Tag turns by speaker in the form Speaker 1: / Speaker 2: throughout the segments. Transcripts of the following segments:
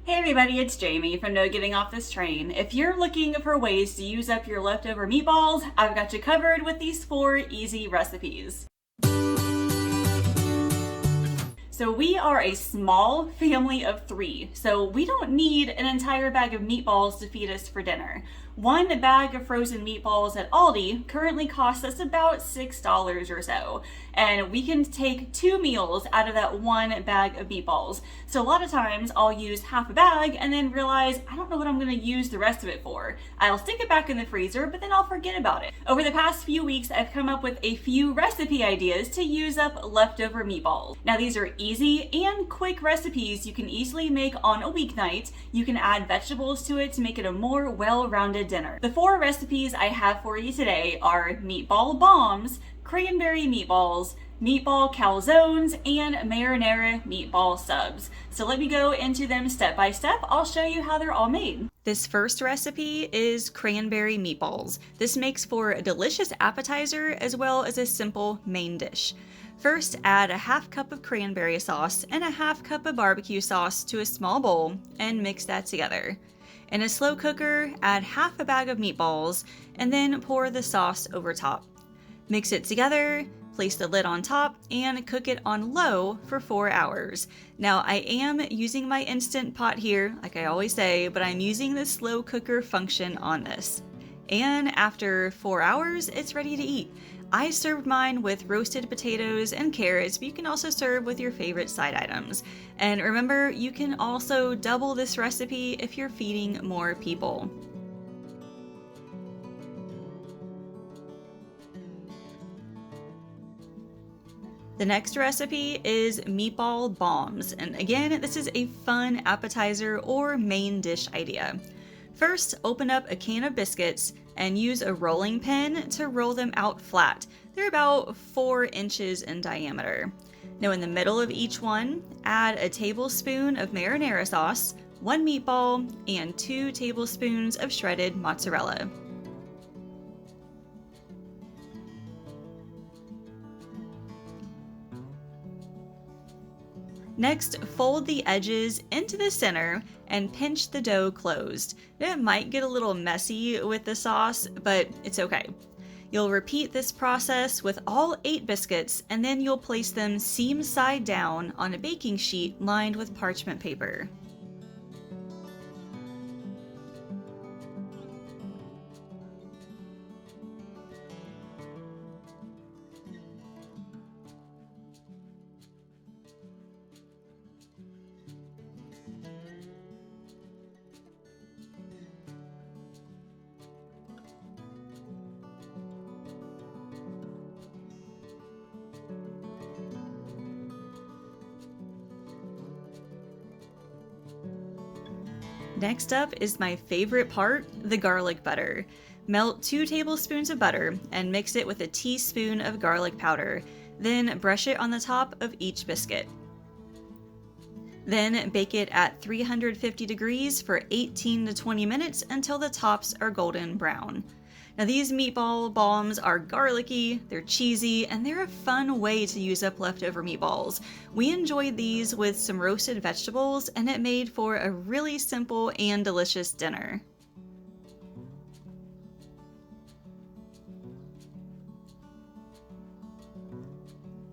Speaker 1: Hey everybody, it's Jamie from No Getting Off This Train. If you're looking for ways to use up your leftover meatballs, I've got you covered with these 4 easy recipes. So we are a small family of 3, so we don't need an entire bag of meatballs to feed us for dinner. One bag of frozen meatballs at Aldi currently costs us about $6 or so, and we can take 2 meals out of that one bag of meatballs. So a lot of times I'll use half a bag and then realize I don't know what I'm going to use the rest of it for. I'll stick it back in the freezer, but then I'll forget about it. Over the past few weeks, I've come up with a few recipe ideas to use up leftover meatballs. Now these are easy and quick recipes you can easily make on a weeknight. You can add vegetables to it to make it a more well-rounded dinner. The 4 recipes I have for you today are meatball bombs, cranberry meatballs, meatball calzones, and marinara meatball subs. So let me go into them step by step. I'll show you how they're all made. This first recipe is cranberry meatballs. This makes for a delicious appetizer as well as a simple main dish. First, add a half cup of cranberry sauce and a half cup of barbecue sauce to a small bowl and mix that together. In a slow cooker, add half a bag of meatballs and then pour the sauce over top. Mix it together, place the lid on top, and cook it on low for 4 hours. Now, I am using my Instant Pot here, like I always say, but I'm using the slow cooker function on this. And after 4 hours, it's ready to eat. I served mine with roasted potatoes and carrots, but you can also serve with your favorite side items. And remember, you can also double this recipe if you're feeding more people. The next recipe is meatball bombs, and again, this is a fun appetizer or main dish idea. First, open up a can of biscuits and use a rolling pin to roll them out flat. They're about 4 inches in diameter. Now in the middle of each one, add a tablespoon of marinara sauce, 1 meatball, and 2 tablespoons of shredded mozzarella. Next, fold the edges into the center and pinch the dough closed. It might get a little messy with the sauce, but it's okay. You'll repeat this process with all 8 biscuits, and then you'll place them seam side down on a baking sheet lined with parchment paper. Next up is my favorite part, the garlic butter. Melt 2 tablespoons of butter and mix it with a teaspoon of garlic powder. Then brush it on the top of each biscuit. Then bake it at 350 degrees for 18 to 20 minutes until the tops are golden brown. Now these meatball bombs are garlicky, they're cheesy, and they're a fun way to use up leftover meatballs. We enjoyed these with some roasted vegetables, and it made for a really simple and delicious dinner.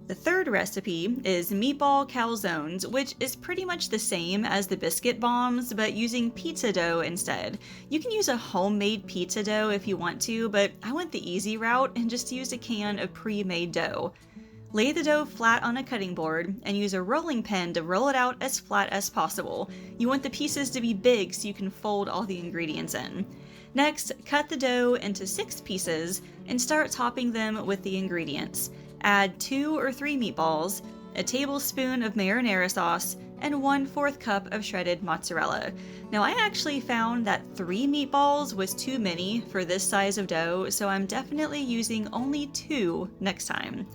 Speaker 1: The third recipe is meatball calzones, which is pretty much the same as the biscuit bombs, but using pizza dough instead. You can use a homemade pizza dough if you want to, but I went the easy route and just used a can of pre-made dough. Lay the dough flat on a cutting board and use a rolling pin to roll it out as flat as possible. You want the pieces to be big so you can fold all the ingredients in. Next, cut the dough into 6 pieces and start topping them with the ingredients. Add 2 or 3 meatballs, a tablespoon of marinara sauce, and 1/4 cup of shredded mozzarella. Now I actually found that 3 meatballs was too many for this size of dough, so I'm definitely using only 2 next time.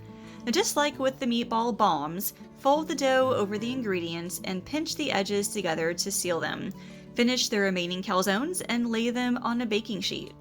Speaker 1: Now just like with the meatball bombs, fold the dough over the ingredients and pinch the edges together to seal them. Finish the remaining calzones and lay them on a baking sheet.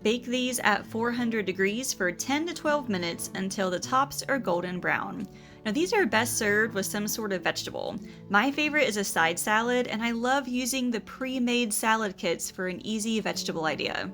Speaker 1: Bake these at 400 degrees for 10 to 12 minutes until the tops are golden brown. Now these are best served with some sort of vegetable. My favorite is a side salad, and I love using the pre-made salad kits for an easy vegetable idea.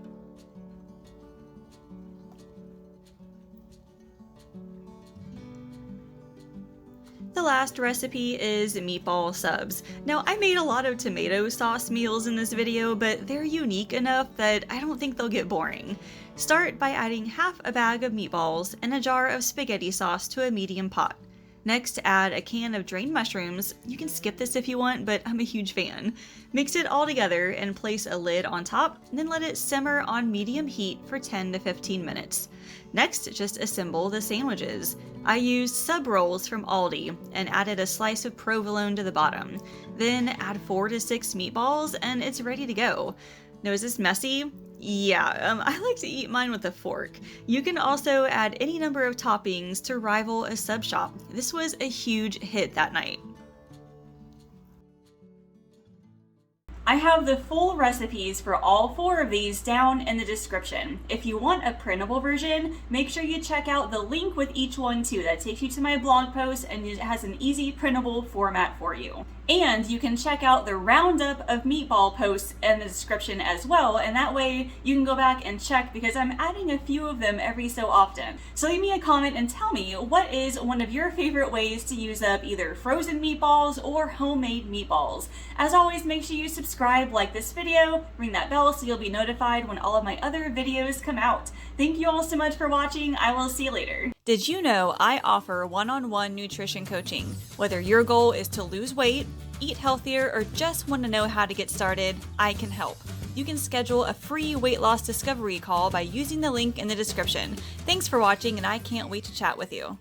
Speaker 1: The last recipe is meatball subs. Now, I made a lot of tomato sauce meals in this video, but they're unique enough that I don't think they'll get boring. Start by adding half a bag of meatballs and a jar of spaghetti sauce to a medium pot. Next, add a can of drained mushrooms. You can skip this if you want, but I'm a huge fan. Mix it all together and place a lid on top, then let it simmer on medium heat for 10 to 15 minutes. Next, just assemble the sandwiches. I used sub rolls from Aldi and added a slice of provolone to the bottom. Then add 4 to 6 meatballs and it's ready to go. Now, is this messy? Yeah, I like to eat mine with a fork. You can also add any number of toppings to rival a sub shop. This was a huge hit that night. I have the full recipes for all 4 of these down in the description. If you want a printable version, make sure you check out the link with each one too. That takes you to my blog post and it has an easy printable format for you. And you can check out the roundup of meatball posts in the description as well, and that way you can go back and check because I'm adding a few of them every so often. So leave me a comment and tell me what is one of your favorite ways to use up either frozen meatballs or homemade meatballs. As always, make sure you subscribe, like this video, ring that bell so you'll be notified when all of my other videos come out. Thank you all so much for watching. I will see you later. Did you know I offer one-on-one nutrition coaching? Whether your goal is to lose weight, eat healthier, or just want to know how to get started, I can help. You can schedule a free weight loss discovery call by using the link in the description. Thanks for watching, and I can't wait to chat with you.